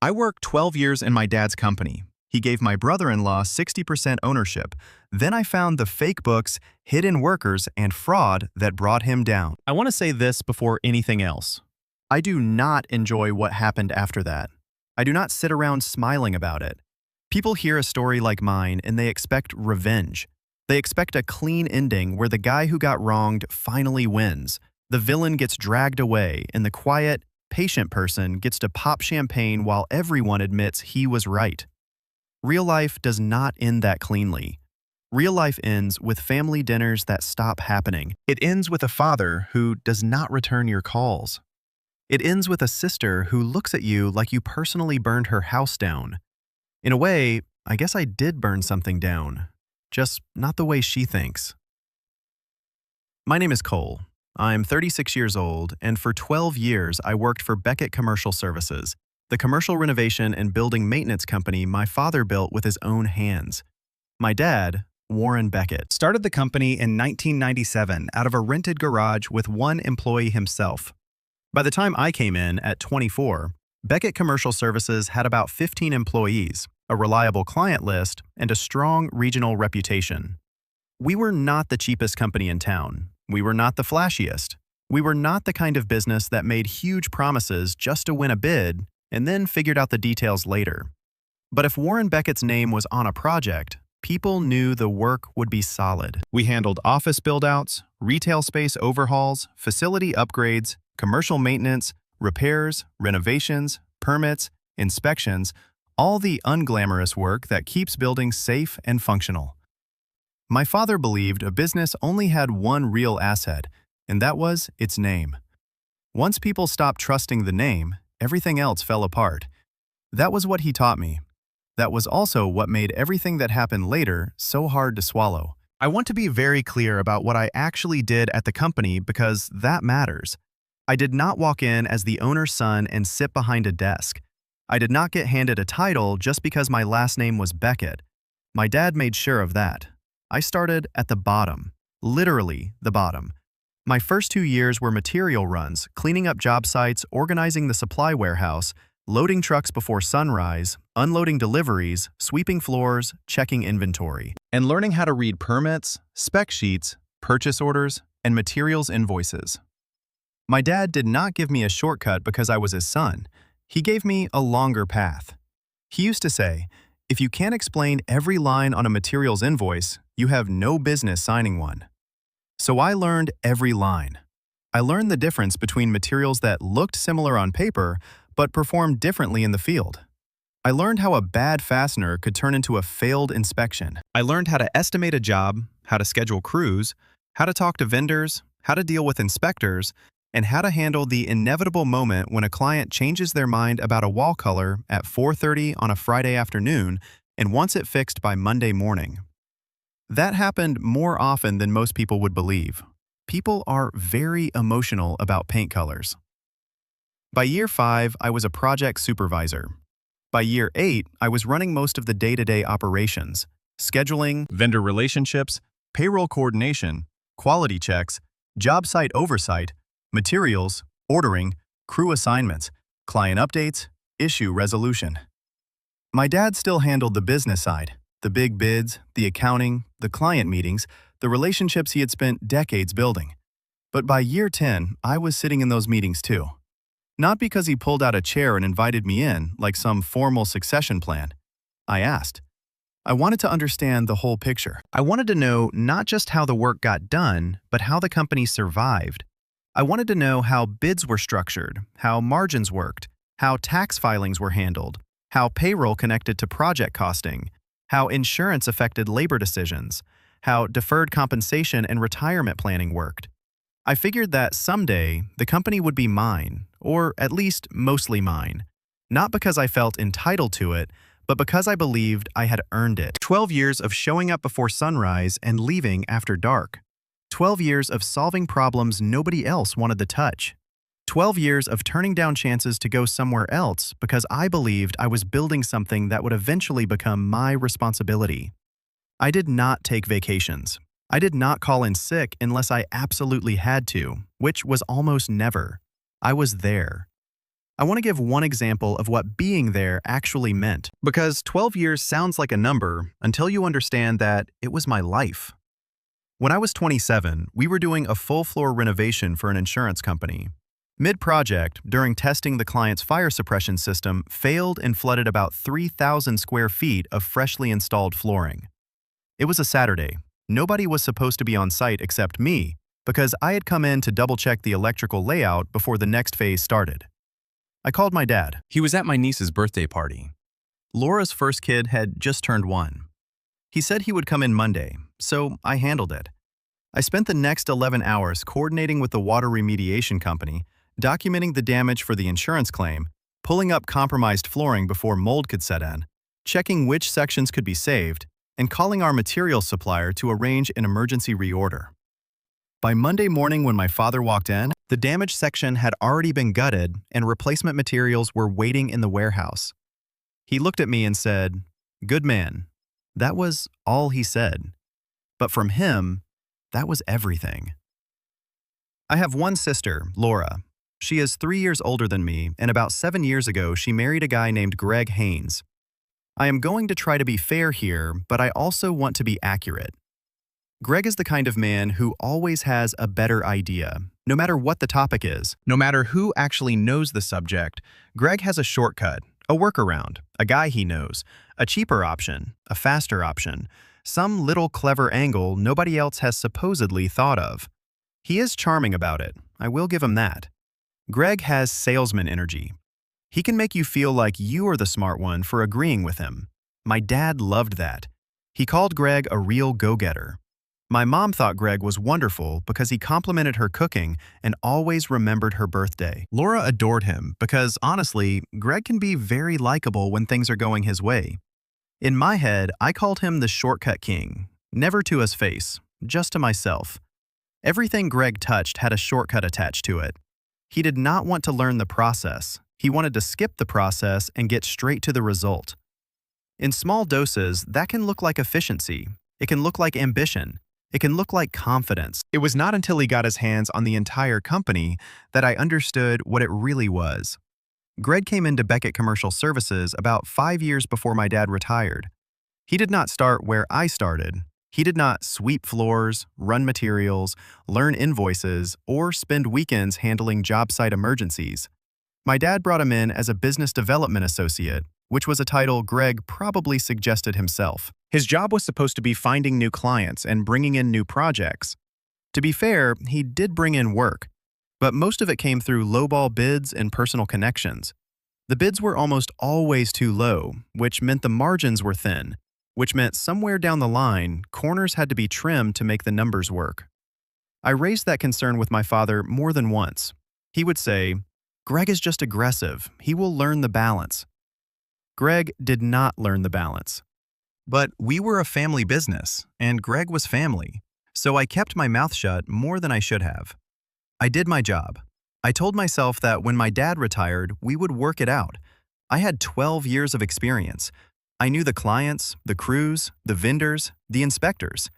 I worked 12 years in my dad's company. He gave my brother-in-law 60% ownership. Then I found the fake books, hidden workers, and fraud that brought him down. I want to say this before anything else. I do not enjoy what happened after that. I do not sit around smiling about it. People hear a story like mine and they expect revenge. They expect a clean ending where the guy who got wronged finally wins. The villain gets dragged away and the quiet, patient person gets to pop champagne while everyone admits he was right. Real life does not end that cleanly. Real life ends with family dinners that stop happening. It ends with a father who does not return your calls. It ends with a sister who looks at you like you personally burned her house down. In a way, I guess I did burn something down, just not the way she thinks. My name is Cole. I'm 36 years old, and for 12 years I worked for Beckett Commercial Services, the commercial renovation and building maintenance company my father built with his own hands. My dad, Warren Beckett, started the company in 1997 out of a rented garage with one employee himself. By the time I came in at 24, Beckett Commercial Services had about 15 employees, a reliable client list, and a strong regional reputation. We were not the cheapest company in town. We were not the flashiest. We were not the kind of business that made huge promises just to win a bid and then figured out the details later. But if Warren Beckett's name was on a project, people knew the work would be solid. We handled office build-outs, retail space overhauls, facility upgrades, commercial maintenance, repairs, renovations, permits, inspections, all the unglamorous work that keeps buildings safe and functional. My father believed a business only had one real asset, and that was its name. Once people stopped trusting the name, everything else fell apart. That was what he taught me. That was also what made everything that happened later so hard to swallow. I want to be very clear about what I actually did at the company because that matters. I did not walk in as the owner's son and sit behind a desk. I did not get handed a title just because my last name was Beckett. My dad made sure of that. I started at the bottom, literally the bottom. My first 2 years were material runs, cleaning up job sites, organizing the supply warehouse, loading trucks before sunrise, unloading deliveries, sweeping floors, checking inventory, and learning how to read permits, spec sheets, purchase orders, and materials invoices. My dad did not give me a shortcut because I was his son. He gave me a longer path. He used to say, if you can't explain every line on a materials invoice, you have no business signing one. So I learned every line. I learned the difference between materials that looked similar on paper but performed differently in the field. I learned how a bad fastener could turn into a failed inspection. I learned how to estimate a job, how to schedule crews, how to talk to vendors, how to deal with inspectors, and how to handle the inevitable moment when a client changes their mind about a wall color at 4:30 on a Friday afternoon and wants it fixed by Monday morning. That happened more often than most people would believe. People are very emotional about paint colors. By year 5, I was a project supervisor. By year 8, I was running most of the day-to-day operations, scheduling, vendor relationships, payroll coordination, quality checks, job site oversight, materials, ordering, crew assignments, client updates, issue resolution. My dad still handled the business side, the big bids, the accounting, the client meetings, the relationships he had spent decades building. But by year 10, I was sitting in those meetings too. Not because he pulled out a chair and invited me in like some formal succession plan. I asked. I wanted to understand the whole picture. I wanted to know not just how the work got done, but how the company survived. I wanted to know how bids were structured, how margins worked, how tax filings were handled, how payroll connected to project costing, how insurance affected labor decisions, how deferred compensation and retirement planning worked. I figured that someday the company would be mine, or at least mostly mine, not because I felt entitled to it, but because I believed I had earned it. 12 years of showing up before sunrise and leaving after dark. 12 years of solving problems nobody else wanted to touch. 12 years of turning down chances to go somewhere else because I believed I was building something that would eventually become my responsibility. I did not take vacations. I did not call in sick unless I absolutely had to, which was almost never. I was there. I want to give one example of what being there actually meant, because 12 years sounds like a number until you understand that it was my life. When I was 27, we were doing a full-floor renovation for an insurance company. Mid-project, during testing the client's fire suppression system, failed and flooded about 3,000 square feet of freshly installed flooring. It was a Saturday. Nobody was supposed to be on site except me, because I had come in to double-check the electrical layout before the next phase started. I called my dad. He was at my niece's birthday party. Laura's first kid had just turned 1. He said he would come in Monday, so I handled it. I spent the next 11 hours coordinating with the water remediation company, documenting the damage for the insurance claim, pulling up compromised flooring before mold could set in, checking which sections could be saved, and calling our materials supplier to arrange an emergency reorder. By Monday morning when my father walked in, the damaged section had already been gutted and replacement materials were waiting in the warehouse. He looked at me and said, "Good man." That was all he said. But from him, that was everything. I have one sister, Laura. She is 3 years older than me, and about 7 years ago, she married a guy named Greg Haynes. I am going to try to be fair here, but I also want to be accurate. Greg is the kind of man who always has a better idea, no matter what the topic is. No matter who actually knows the subject, Greg has a shortcut, a workaround, a guy he knows, a cheaper option, a faster option, some little clever angle nobody else has supposedly thought of. He is charming about it, I will give him that. Greg has salesman energy. He can make you feel like you are the smart one for agreeing with him. My dad loved that. He called Greg a real go-getter. My mom thought Greg was wonderful because he complimented her cooking and always remembered her birthday. Laura adored him because, honestly, Greg can be very likable when things are going his way. In my head, I called him the shortcut king, never to his face, just to myself. Everything Greg touched had a shortcut attached to it. He did not want to learn the process. He wanted to skip the process and get straight to the result. In small doses, that can look like efficiency. It can look like ambition. It can look like confidence. It was not until he got his hands on the entire company that I understood what it really was. Greg came into Beckett Commercial Services about 5 years before my dad retired. He did not start where I started. He did not sweep floors, run materials, learn invoices, or spend weekends handling job site emergencies. My dad brought him in as a business development associate, which was a title Greg probably suggested himself. His job was supposed to be finding new clients and bringing in new projects. To be fair, he did bring in work, but most of it came through lowball bids and personal connections. The bids were almost always too low, which meant the margins were thin, which meant somewhere down the line, corners had to be trimmed to make the numbers work. I raised that concern with my father more than once. He would say, "Greg is just aggressive. He will learn the balance." Greg did not learn the balance. But we were a family business, and Greg was family, so I kept my mouth shut more than I should have. I did my job. I told myself that when my dad retired, we would work it out. I had 12 years of experience. I knew the clients, the crews, the vendors, the inspectors.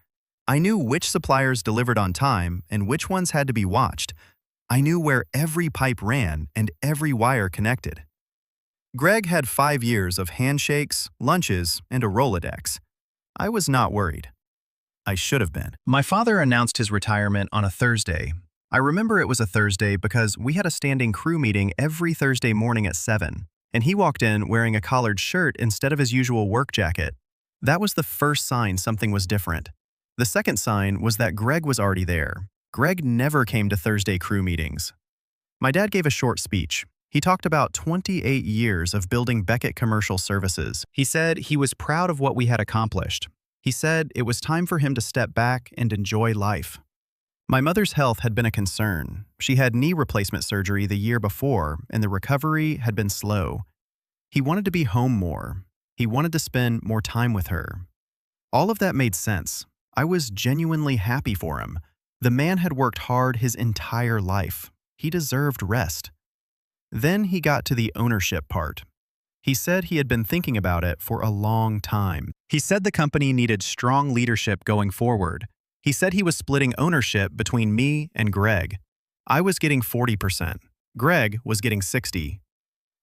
I knew which suppliers delivered on time and which ones had to be watched. I knew where every pipe ran and every wire connected. Greg had 5 years of handshakes, lunches, and a Rolodex. I was not worried. I should have been. My father announced his retirement on a Thursday. I remember it was a Thursday because we had a standing crew meeting every Thursday morning at 7, and he walked in wearing a collared shirt instead of his usual work jacket. That was the first sign something was different. The second sign was that Greg was already there. Greg never came to Thursday crew meetings. My dad gave a short speech. He talked about 28 years of building Beckett Commercial Services. He said he was proud of what we had accomplished. He said it was time for him to step back and enjoy life. My mother's health had been a concern. She had knee replacement surgery the year before, and the recovery had been slow. He wanted to be home more. He wanted to spend more time with her. All of that made sense. I was genuinely happy for him. The man had worked hard his entire life. He deserved rest. Then he got to the ownership part. He said he had been thinking about it for a long time. He said the company needed strong leadership going forward. He said he was splitting ownership between me and Greg. I was getting 40%. Greg was getting 60%.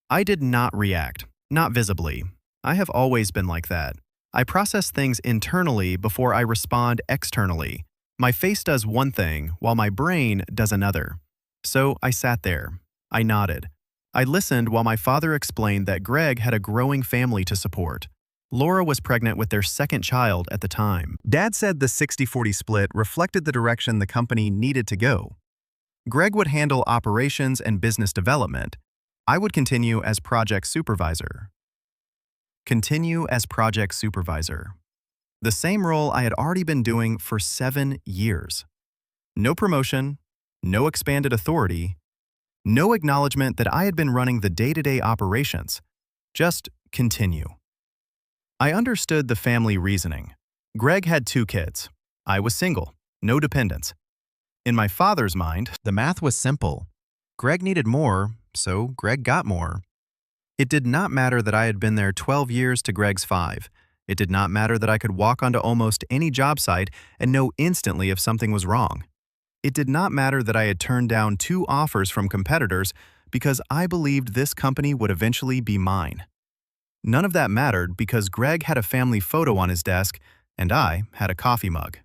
I did not react, not visibly. I have always been like that. I process things internally before I respond externally. My face does one thing while my brain does another. So I sat there. I nodded. I listened while my father explained that Greg had a growing family to support. Laura was pregnant with their second child at the time. Dad said the 60-40 split reflected the direction the company needed to go. Greg would handle operations and business development. I would continue as project supervisor. Continue as project supervisor. The same role I had already been doing for 7 years. No promotion, no expanded authority, no acknowledgement that I had been running the day-to-day operations. Just continue. I understood the family reasoning. Greg had 2 kids. I was single, no dependents. In my father's mind, the math was simple. Greg needed more, so Greg got more. It did not matter that I had been there 12 years to Greg's 5. It did not matter that I could walk onto almost any job site and know instantly if something was wrong. It did not matter that I had turned down 2 offers from competitors because I believed this company would eventually be mine. None of that mattered because Greg had a family photo on his desk and I had a coffee mug.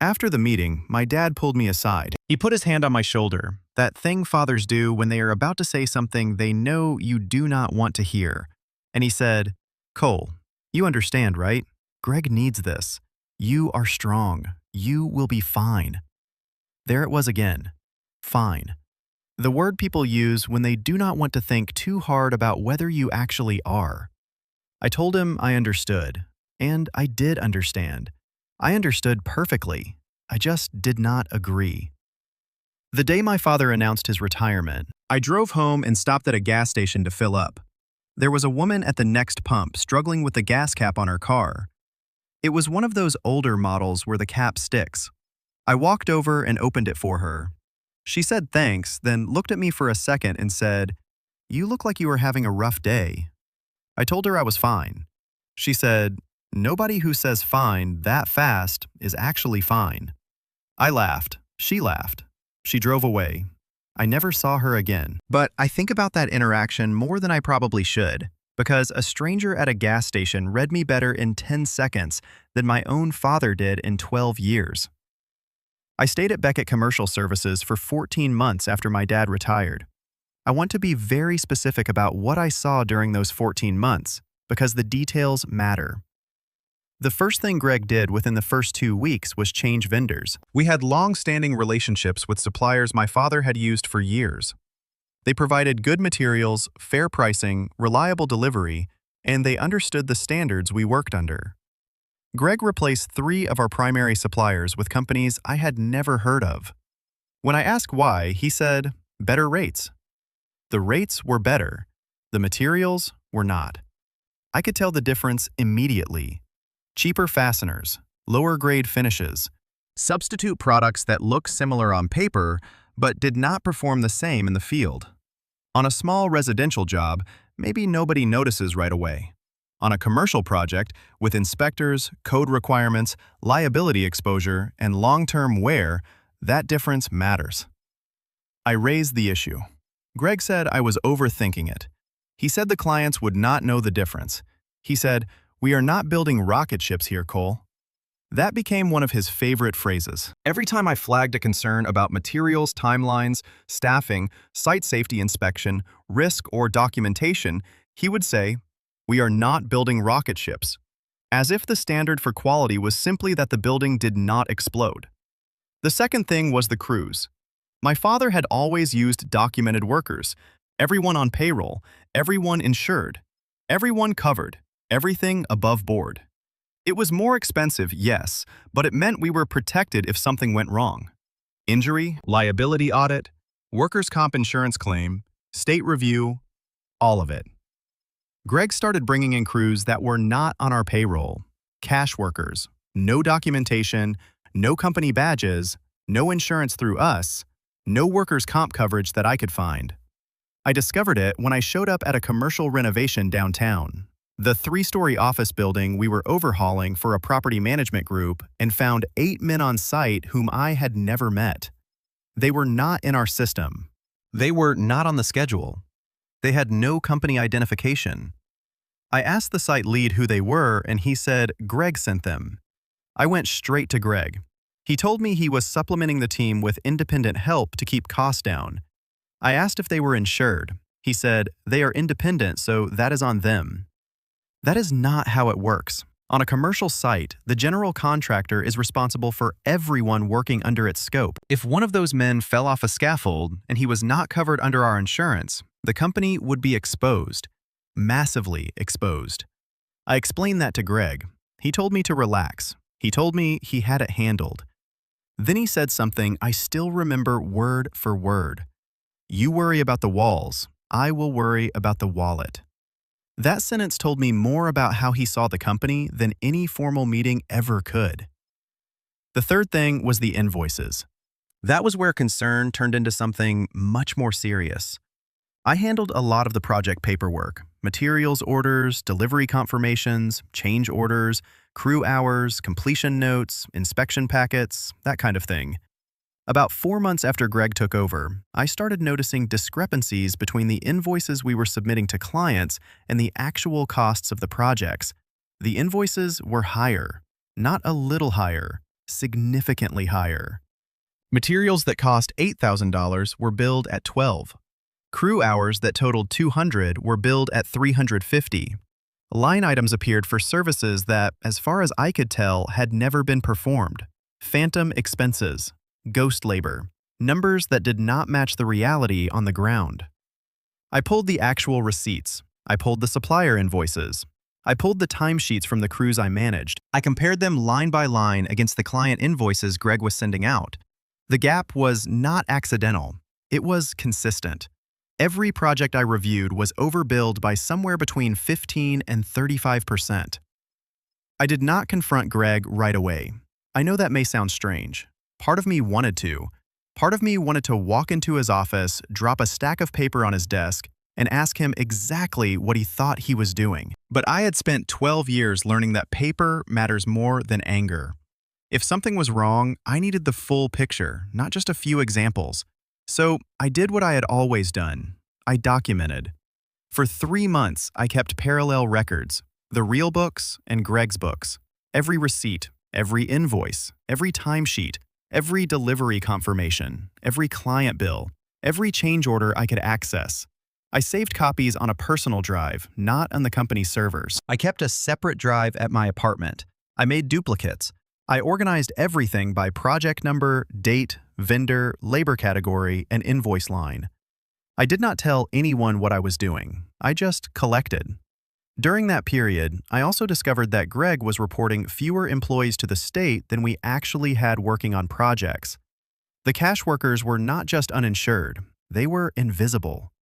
After the meeting, my dad pulled me aside. He put his hand on my shoulder, that thing fathers do when they are about to say something they know you do not want to hear. And he said, "Cole, you understand, right? Greg needs this. You are strong. You will be fine." There it was again. Fine. The word people use when they do not want to think too hard about whether you actually are. I told him I understood, and I did understand. I understood perfectly. I just did not agree. The day my father announced his retirement, I drove home and stopped at a gas station to fill up. There was a woman at the next pump struggling with the gas cap on her car. It was one of those older models where the cap sticks. I walked over and opened it for her. She said thanks, then looked at me for a second and said, "You look like you were having a rough day." I told her I was fine. She said, "Nobody who says fine that fast is actually fine." I laughed. She laughed. She drove away. I never saw her again. But I think about that interaction more than I probably should, because a stranger at a gas station read me better in 10 seconds than my own father did in 12 years. I stayed at Beckett Commercial Services for 14 months after my dad retired. I want to be very specific about what I saw during those 14 months, because the details matter. The first thing Greg did within the first 2 weeks was change vendors. We had long-standing relationships with suppliers my father had used for years. They provided good materials, fair pricing, reliable delivery, and they understood the standards we worked under. Greg replaced 3 of our primary suppliers with companies I had never heard of. When I asked why, he said, "Better rates." The rates were better. The materials were not. I could tell the difference immediately. Cheaper fasteners, lower grade finishes, substitute products that look similar on paper but did not perform the same in the field. On a small residential job, maybe nobody notices right away. On a commercial project, with inspectors, code requirements, liability exposure, and long-term wear, that difference matters. I raised the issue. Greg said I was overthinking it. He said the clients would not know the difference. He said, "We are not building rocket ships here, Cole." That became one of his favorite phrases. Every time I flagged a concern about materials, timelines, staffing, site safety inspection, risk, or documentation, he would say, "We are not building rocket ships," as if the standard for quality was simply that the building did not explode. The second thing was the crews. My father had always used documented workers, everyone on payroll, everyone insured, everyone covered, everything above board. It was more expensive, yes, but it meant we were protected if something went wrong. Injury, liability audit, workers' comp insurance claim, state review, all of it. Greg started bringing in crews that were not on our payroll. Cash workers, no documentation, no company badges, no insurance through us, no workers' comp coverage that I could find. I discovered it when I showed up at a commercial renovation downtown, the 3-story office building we were overhauling for a property management group, and found 8 men on site whom I had never met. They were not in our system. They were not on the schedule. They had no company identification. I asked the site lead who they were, and he said Greg sent them. I went straight to Greg. He told me he was supplementing the team with independent help to keep costs down. I asked if they were insured. He said, they are independent, so that is on them. That is not how it works. On a commercial site, the general contractor is responsible for everyone working under its scope. If one of those men fell off a scaffold and he was not covered under our insurance, the company would be exposed. Massively exposed. I explained that to Greg. He told me to relax. He told me he had it handled. Then he said something I still remember word for word. You worry about the walls. I will worry about the wallet. That sentence told me more about how he saw the company than any formal meeting ever could. The third thing was the invoices. That was where concern turned into something much more serious. I handled a lot of the project paperwork, materials orders, delivery confirmations, change orders, crew hours, completion notes, inspection packets, that kind of thing. About 4 months after Greg took over, I started noticing discrepancies between the invoices we were submitting to clients and the actual costs of the projects. The invoices were higher, not a little higher, significantly higher. Materials that cost $8,000 were billed at $12,000. Crew hours that totaled $200 were billed at $350. Line items appeared for services that, as far as I could tell, had never been performed. Phantom expenses, ghost labor, numbers that did not match the reality on the ground. I pulled the actual receipts. I pulled the supplier invoices. I pulled the timesheets from the crews I managed. I compared them line by line against the client invoices Greg was sending out. The gap was not accidental. It was consistent. Every project I reviewed was overbilled by somewhere between 15 and 35%. I did not confront Greg right away. I know that may sound strange. Part of me wanted to. Part of me wanted to walk into his office, drop a stack of paper on his desk, and ask him exactly what he thought he was doing. But I had spent 12 years learning that paper matters more than anger. If something was wrong, I needed the full picture, not just a few examples. So I did what I had always done. I documented. For 3 months, I kept parallel records, the real books and Greg's books. Every receipt, every invoice, every timesheet, every delivery confirmation, every client bill, every change order I could access. I saved copies on a personal drive, not on the company's servers. I kept a separate drive at my apartment. I made duplicates. I organized everything by project number, date, vendor, labor category, and invoice line. I did not tell anyone what I was doing. I just collected. During that period, I also discovered that Greg was reporting fewer employees to the state than we actually had working on projects. The cash workers were not just uninsured, they were invisible.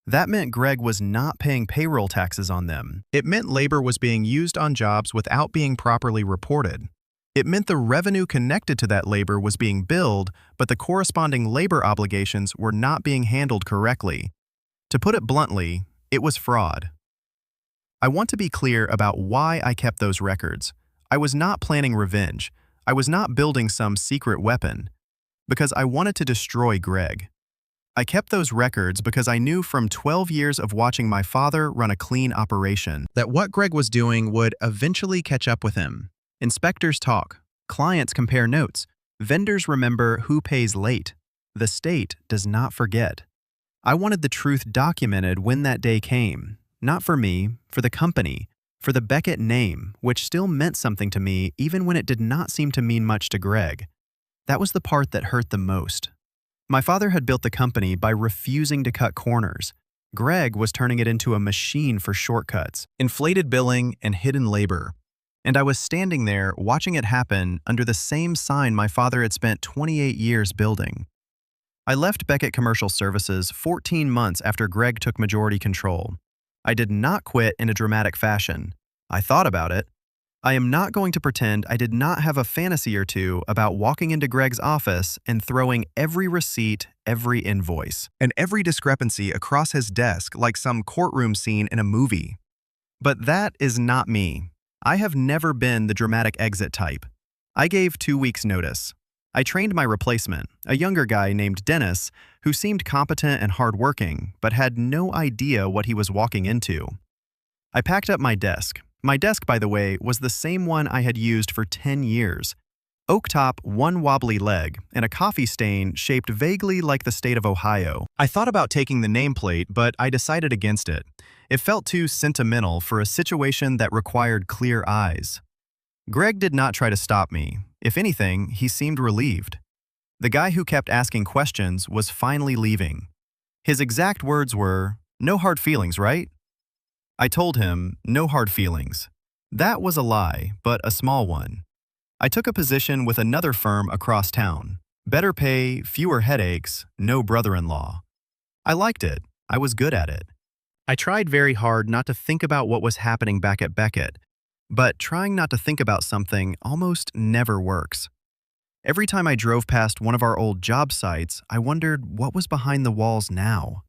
That meant Greg was not paying payroll taxes on them. It meant labor was being used on jobs without being properly reported. It meant the revenue connected to that labor was being billed, but the corresponding labor obligations were not being handled correctly. To put it bluntly, it was fraud. I want to be clear about why I kept those records. I was not planning revenge. I was not building some secret weapon. Because I wanted to destroy Greg. I kept those records because I knew from 12 years of watching my father run a clean operation that what Greg was doing would eventually catch up with him. Inspectors talk, clients compare notes, vendors remember who pays late. The state does not forget. I wanted the truth documented when that day came, not for me, for the company, for the Beckett name, which still meant something to me even when it did not seem to mean much to Greg. That was the part that hurt the most. My father had built the company by refusing to cut corners. Greg was turning it into a machine for shortcuts, inflated billing, and hidden labor. And I was standing there watching it happen under the same sign my father had spent 28 years building. I left Beckett Commercial Services 14 months after Greg took majority control. I did not quit in a dramatic fashion. I thought about it. I am not going to pretend I did not have a fantasy or two about walking into Greg's office and throwing every receipt, every invoice, and every discrepancy across his desk like some courtroom scene in a movie. But that is not me. I have never been the dramatic exit type. I gave 2 weeks' notice. I trained my replacement, a younger guy named Dennis, who seemed competent and hardworking, but had no idea what he was walking into. I packed up my desk. My desk, by the way, was the same one I had used for 10 years. Oak top, one wobbly leg, and a coffee stain shaped vaguely like the state of Ohio. I thought about taking the nameplate, but I decided against it. It felt too sentimental for a situation that required clear eyes. Greg did not try to stop me. If anything, he seemed relieved. The guy who kept asking questions was finally leaving. His exact words were, "No hard feelings, right?" I told him, "No hard feelings." That was a lie, but a small one. I took a position with another firm across town. Better pay, fewer headaches, no brother-in-law. I liked it. I was good at it. I tried very hard not to think about what was happening back at Beckett, but trying not to think about something almost never works. Every time I drove past one of our old job sites, I wondered what was behind the walls now.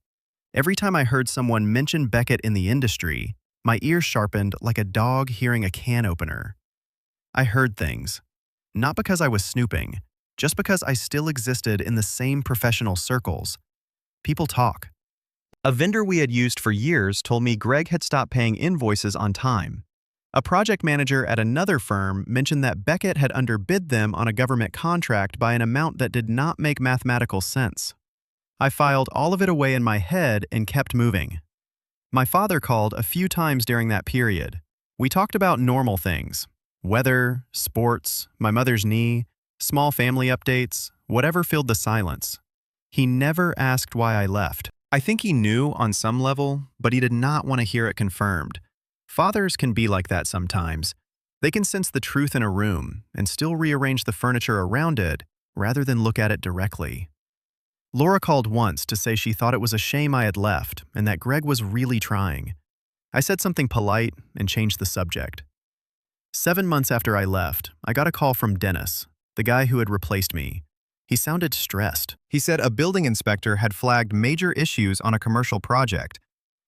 Every time I heard someone mention Beckett in the industry, my ears sharpened like a dog hearing a can opener. I heard things, not because I was snooping, just because I still existed in the same professional circles. People talk. A vendor we had used for years told me Greg had stopped paying invoices on time. A project manager at another firm mentioned that Beckett had underbid them on a government contract by an amount that did not make mathematical sense. I filed all of it away in my head and kept moving. My father called a few times during that period. We talked about normal things. Weather, sports, my mother's knee, small family updates, whatever filled the silence. He never asked why I left. I think he knew on some level, but he did not want to hear it confirmed. Fathers can be like that sometimes. They can sense the truth in a room and still rearrange the furniture around it rather than look at it directly. Laura called once to say she thought it was a shame I had left and that Greg was really trying. I said something polite and changed the subject. 7 months after I left, I got a call from Dennis, the guy who had replaced me. He sounded stressed. He said a building inspector had flagged major issues on a commercial project.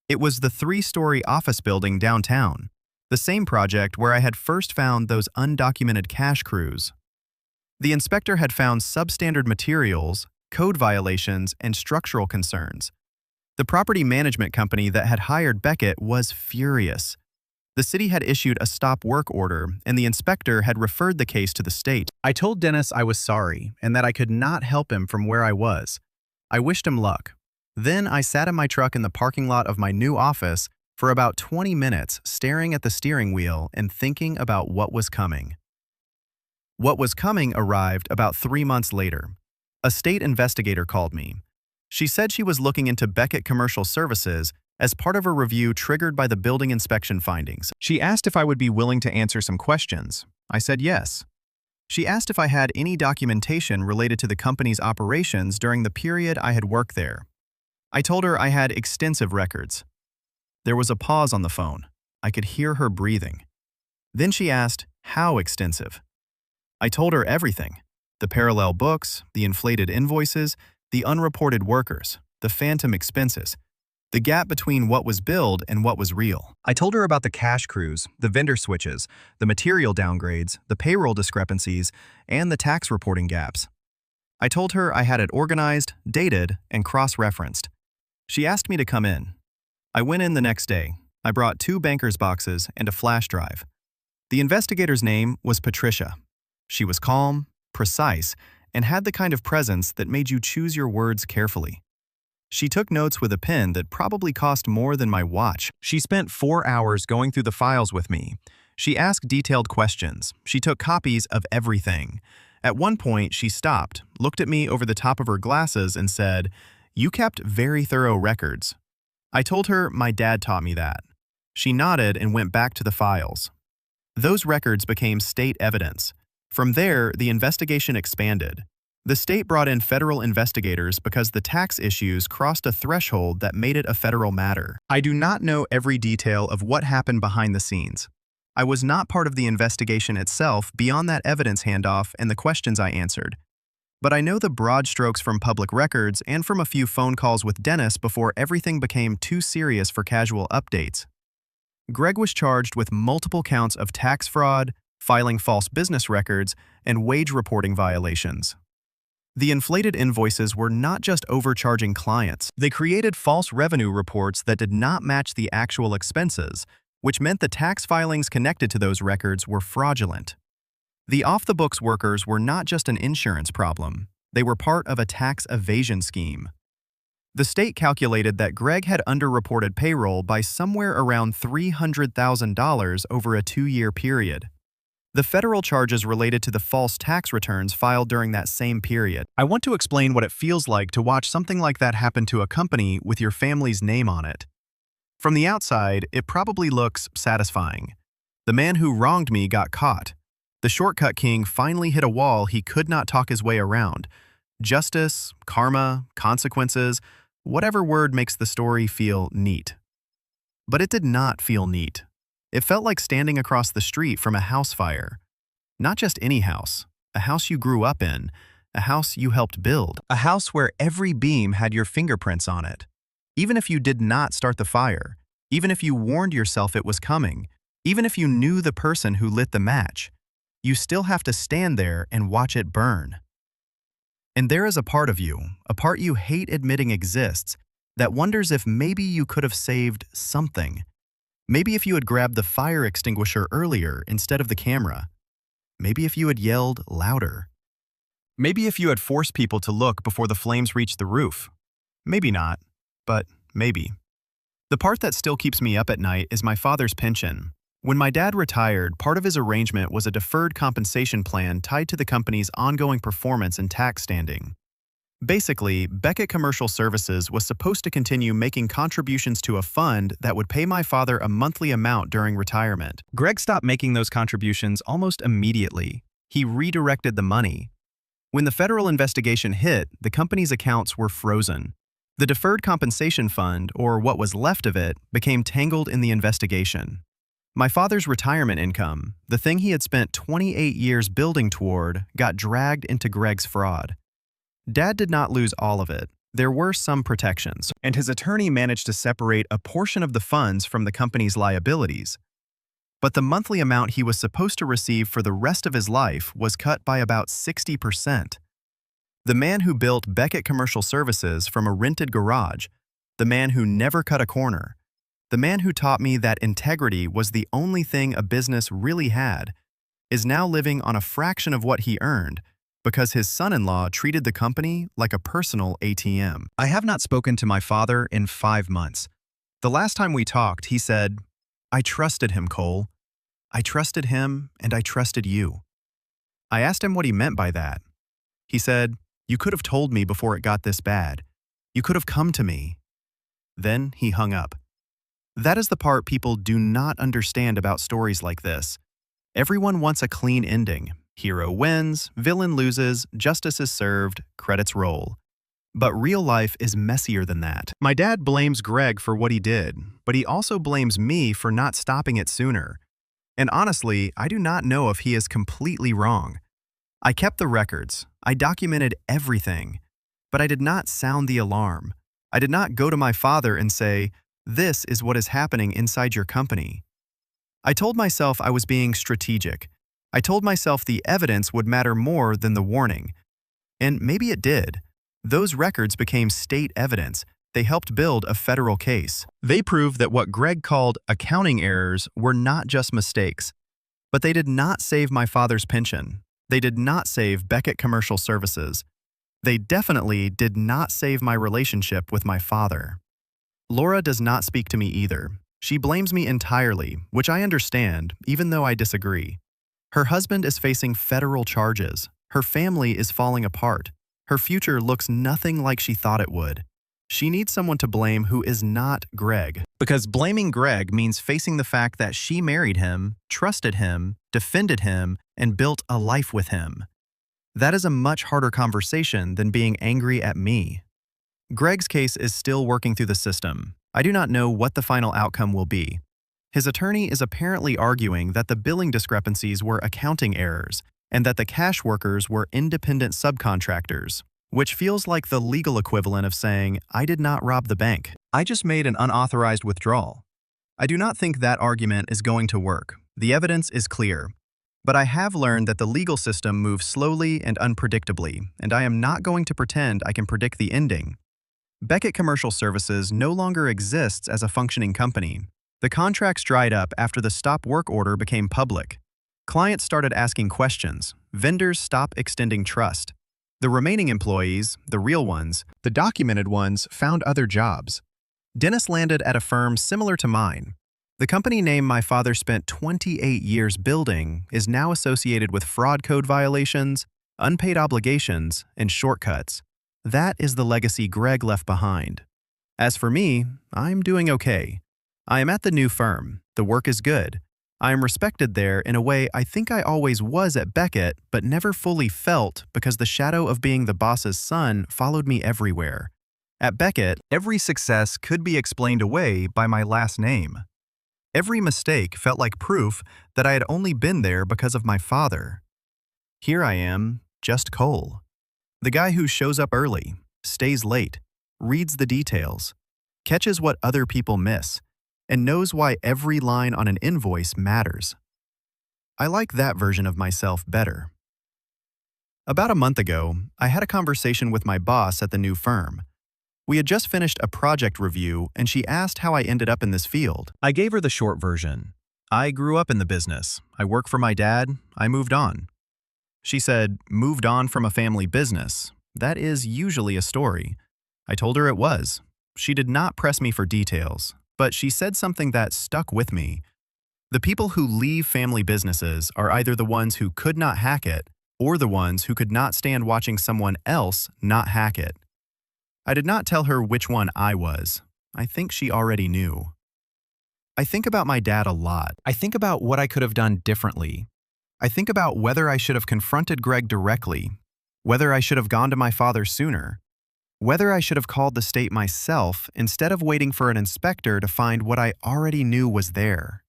It was the 3-story office building downtown, the same project where I had first found those undocumented cash crews. The inspector had found substandard materials, code violations, and structural concerns. The property management company that had hired Beckett was furious. The city had issued a stop work order, and the inspector had referred the case to the state. I told Dennis I was sorry and that I could not help him from where I was. I wished him luck. Then I sat in my truck in the parking lot of my new office for about 20 minutes, staring at the steering wheel and thinking about what was coming. What was coming arrived about 3 months later. A state investigator called me. She said she was looking into Beckett Commercial Services as part of a review triggered by the building inspection findings. She asked if I would be willing to answer some questions. I said yes. She asked if I had any documentation related to the company's operations during the period I had worked there. I told her I had extensive records. There was a pause on the phone. I could hear her breathing. Then she asked, how extensive? I told her everything. The parallel books, the inflated invoices, the unreported workers, the phantom expenses, the gap between what was billed and what was real. I told her about the cash crews, the vendor switches, the material downgrades, the payroll discrepancies, and the tax reporting gaps. I told her I had it organized, dated, and cross-referenced. She asked me to come in. I went in the next day. I brought 2 banker's boxes and a flash drive. The investigator's name was Patricia. She was calm, precise, and had the kind of presence that made you choose your words carefully. She took notes with a pen that probably cost more than my watch. She spent 4 hours going through the files with me. She asked detailed questions. She took copies of everything. At one point, she stopped, looked at me over the top of her glasses, and said, "You kept very thorough records." I told her my dad taught me that. She nodded and went back to the files. Those records became state evidence. From there, the investigation expanded. The state brought in federal investigators because the tax issues crossed a threshold that made it a federal matter. I do not know every detail of what happened behind the scenes. I was not part of the investigation itself beyond that evidence handoff and the questions I answered. But I know the broad strokes from public records and from a few phone calls with Dennis before everything became too serious for casual updates. Greg was charged with multiple counts of tax fraud, filing false business records, and wage reporting violations. The inflated invoices were not just overcharging clients. They created false revenue reports that did not match the actual expenses, which meant the tax filings connected to those records were fraudulent. The off-the-books workers were not just an insurance problem. They were part of a tax evasion scheme. The state calculated that Greg had underreported payroll by somewhere around $300,000 over a 2-year period. The federal charges related to the false tax returns filed during that same period. I want to explain what it feels like to watch something like that happen to a company with your family's name on it. From the outside, it probably looks satisfying. The man who wronged me got caught. The shortcut king finally hit a wall he could not talk his way around. Justice, karma, consequences, whatever word makes the story feel neat. But it did not feel neat. It felt like standing across the street from a house fire. Not just any house, a house you grew up in, a house you helped build, a house where every beam had your fingerprints on it. Even if you did not start the fire, even if you warned yourself it was coming, even if you knew the person who lit the match, you still have to stand there and watch it burn. And there is a part of you, a part you hate admitting exists, that wonders if maybe you could have saved something. Maybe if you had grabbed the fire extinguisher earlier instead of the camera. Maybe if you had yelled louder. Maybe if you had forced people to look before the flames reached the roof. Maybe not, but maybe. The part that still keeps me up at night is my father's pension. When my dad retired, part of his arrangement was a deferred compensation plan tied to the company's ongoing performance and tax standing. Basically, Beckett Commercial Services was supposed to continue making contributions to a fund that would pay my father a monthly amount during retirement. Greg stopped making those contributions almost immediately. He redirected the money. When the federal investigation hit, the company's accounts were frozen. The deferred compensation fund, or what was left of it, became tangled in the investigation. My father's retirement income, the thing he had spent 28 years building toward, got dragged into Greg's fraud. Dad did not lose all of it. There were some protections, and his attorney managed to separate a portion of the funds from the company's liabilities. But the monthly amount he was supposed to receive for the rest of his life was cut by about 60%. The man who built Beckett Commercial Services from a rented garage, the man who never cut a corner, the man who taught me that integrity was the only thing a business really had, is now living on a fraction of what he earned because his son-in-law treated the company like a personal ATM. I have not spoken to my father in 5 months. The last time we talked, he said, "I trusted him, Cole. I trusted him and I trusted you." I asked him what he meant by that. He said, "You could have told me before it got this bad. You could have come to me." Then he hung up. That is the part people do not understand about stories like this. Everyone wants a clean ending. Hero wins, villain loses, justice is served, credits roll. But real life is messier than that. My dad blames Greg for what he did, but he also blames me for not stopping it sooner. And honestly, I do not know if he is completely wrong. I kept the records. I documented everything. But I did not sound the alarm. I did not go to my father and say, "This is what is happening inside your company." I told myself I was being strategic. I told myself the evidence would matter more than the warning. And maybe it did. Those records became state evidence. They helped build a federal case. They proved that what Greg called accounting errors were not just mistakes. But they did not save my father's pension. They did not save Beckett Commercial Services. They definitely did not save my relationship with my father. Laura does not speak to me either. She blames me entirely, which I understand, even though I disagree. Her husband is facing federal charges. Her family is falling apart. Her future looks nothing like she thought it would. She needs someone to blame who is not Greg. Because blaming Greg means facing the fact that she married him, trusted him, defended him, and built a life with him. That is a much harder conversation than being angry at me. Greg's case is still working through the system. I do not know what the final outcome will be. His attorney is apparently arguing that the billing discrepancies were accounting errors and that the cash workers were independent subcontractors, which feels like the legal equivalent of saying, "I did not rob the bank. I just made an unauthorized withdrawal." I do not think that argument is going to work. The evidence is clear. But I have learned that the legal system moves slowly and unpredictably, and I am not going to pretend I can predict the ending. Beckett Commercial Services no longer exists as a functioning company. The contracts dried up after the stop work order became public. Clients started asking questions. Vendors stopped extending trust. The remaining employees, the real ones, the documented ones, found other jobs. Dennis landed at a firm similar to mine. The company name my father spent 28 years building is now associated with fraud code violations, unpaid obligations, and shortcuts. That is the legacy Greg left behind. As for me, I'm doing okay. I am at the new firm. The work is good. I am respected there in a way I think I always was at Beckett, but never fully felt because the shadow of being the boss's son followed me everywhere. At Beckett, every success could be explained away by my last name. Every mistake felt like proof that I had only been there because of my father. Here I am, just Cole. The guy who shows up early, stays late, reads the details, catches what other people miss, and knows why every line on an invoice matters. I like that version of myself better. About a month ago, I had a conversation with my boss at the new firm. We had just finished a project review, and she asked how I ended up in this field. I gave her the short version. I grew up in the business. I work for my dad. I moved on. She said, moved on from a family business. That is usually a story. I told her it was. She did not press me for details, but she said something that stuck with me. The people who leave family businesses are either the ones who could not hack it or the ones who could not stand watching someone else not hack it. I did not tell her which one I was. I think she already knew. I think about my dad a lot. I think about what I could have done differently. I think about whether I should have confronted Greg directly, whether I should have gone to my father sooner, whether I should have called the state myself instead of waiting for an inspector to find what I already knew was there.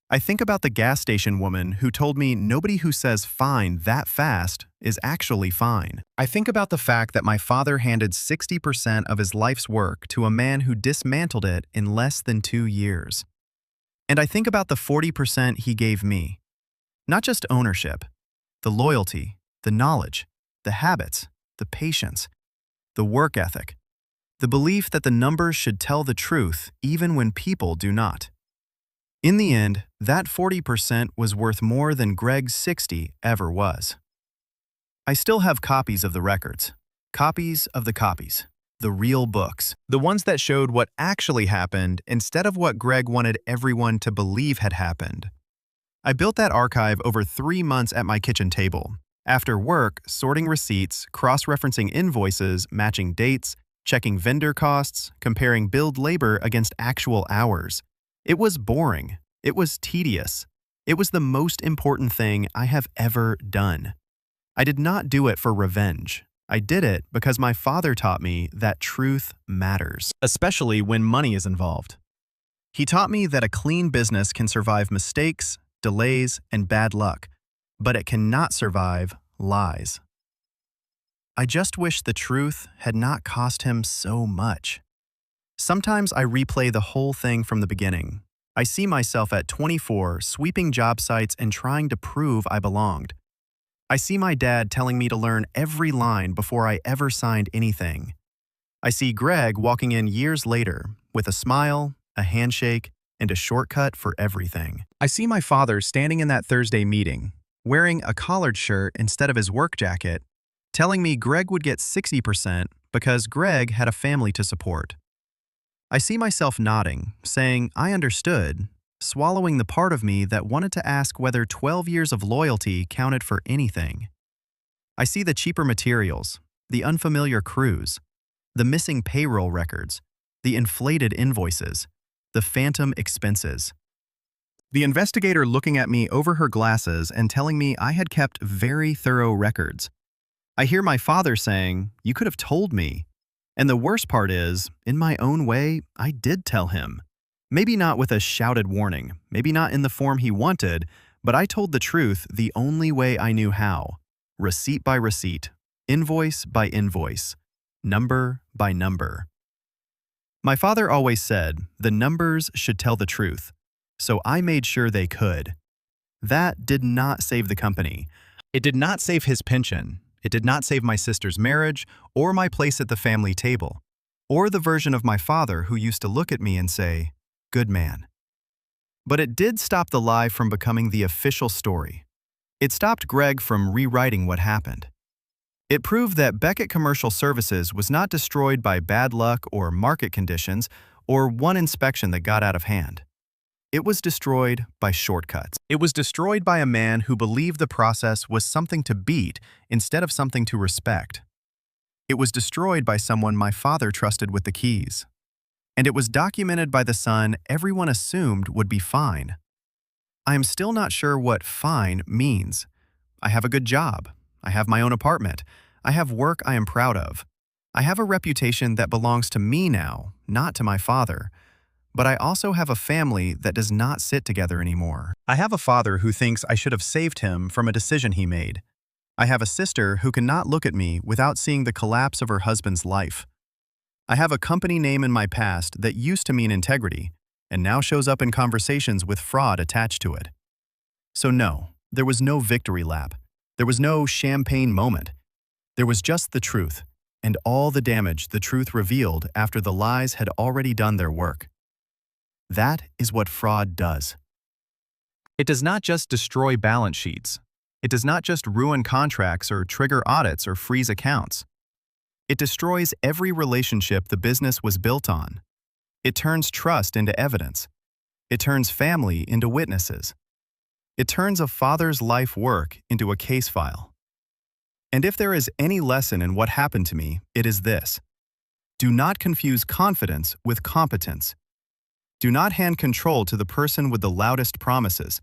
I think about the gas station woman who told me nobody who says fine that fast is actually fine. I think about the fact that my father handed 60% of his life's work to a man who dismantled it in less than 2 years. And I think about the 40% he gave me. Not just ownership, the loyalty, the knowledge, the habits, the patience, the work ethic, the belief that the numbers should tell the truth even when people do not. In the end, that 40% was worth more than Greg's 60 ever was. I still have copies of the records, copies of the copies, the real books, the ones that showed what actually happened instead of what Greg wanted everyone to believe had happened. I built that archive over 3 months at my kitchen table. After work, sorting receipts, cross-referencing invoices, matching dates, checking vendor costs, comparing billed labor against actual hours. It was boring. It was tedious. It was the most important thing I have ever done. I did not do it for revenge. I did it because my father taught me that truth matters, especially when money is involved. He taught me that a clean business can survive mistakes, delays, and bad luck, but it cannot survive lies. I just wish the truth had not cost him so much. Sometimes I replay the whole thing from the beginning. I see myself at 24 sweeping job sites and trying to prove I belonged. I see my dad telling me to learn every line before I ever signed anything. I see Greg walking in years later with a smile, a handshake, and a shortcut for everything. I see my father standing in that Thursday meeting, wearing a collared shirt instead of his work jacket, telling me Greg would get 60% because Greg had a family to support. I see myself nodding, saying I understood, swallowing the part of me that wanted to ask whether 12 years of loyalty counted for anything. I see the cheaper materials, the unfamiliar crews, the missing payroll records, the inflated invoices, the phantom expenses. The investigator looking at me over her glasses and telling me I had kept very thorough records. I hear my father saying, "You could have told me." And the worst part is, in my own way, I did tell him. Maybe not with a shouted warning, maybe not in the form he wanted, but I told the truth the only way I knew how. Receipt by receipt, invoice by invoice, number by number. My father always said the numbers should tell the truth, so I made sure they could. That did not save the company. It did not save his pension. It did not save my sister's marriage, or my place at the family table, or the version of my father who used to look at me and say, "Good man." But it did stop the lie from becoming the official story. It stopped Greg from rewriting what happened. It proved that Beckett Commercial Services was not destroyed by bad luck or market conditions or one inspection that got out of hand. It was destroyed by shortcuts. It was destroyed by a man who believed the process was something to beat instead of something to respect. It was destroyed by someone my father trusted with the keys. And it was documented by the son everyone assumed would be fine. I am still not sure what fine means. I have a good job. I have my own apartment. I have work I am proud of. I have a reputation that belongs to me now, not to my father. But I also have a family that does not sit together anymore. I have a father who thinks I should have saved him from a decision he made. I have a sister who cannot look at me without seeing the collapse of her husband's life. I have a company name in my past that used to mean integrity and now shows up in conversations with fraud attached to it. So no, there was no victory lap. There was no champagne moment. There was just the truth, and all the damage the truth revealed after the lies had already done their work. That is what fraud does. It does not just destroy balance sheets. It does not just ruin contracts or trigger audits or freeze accounts. It destroys every relationship the business was built on. It turns trust into evidence. It turns family into witnesses. It turns a father's life work into a case file. And if there is any lesson in what happened to me, it is this. Do not confuse confidence with competence. Do not hand control to the person with the loudest promises,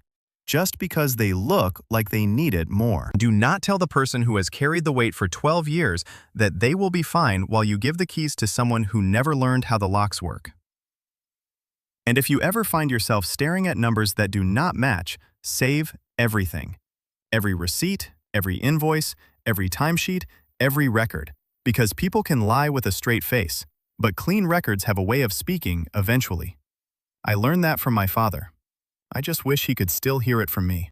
just because they look like they need it more. Do not tell the person who has carried the weight for 12 years that they will be fine while you give the keys to someone who never learned how the locks work. And if you ever find yourself staring at numbers that do not match, save everything. Every receipt, every invoice, every timesheet, every record. Because people can lie with a straight face, but clean records have a way of speaking eventually. I learned that from my father. I just wish he could still hear it from me.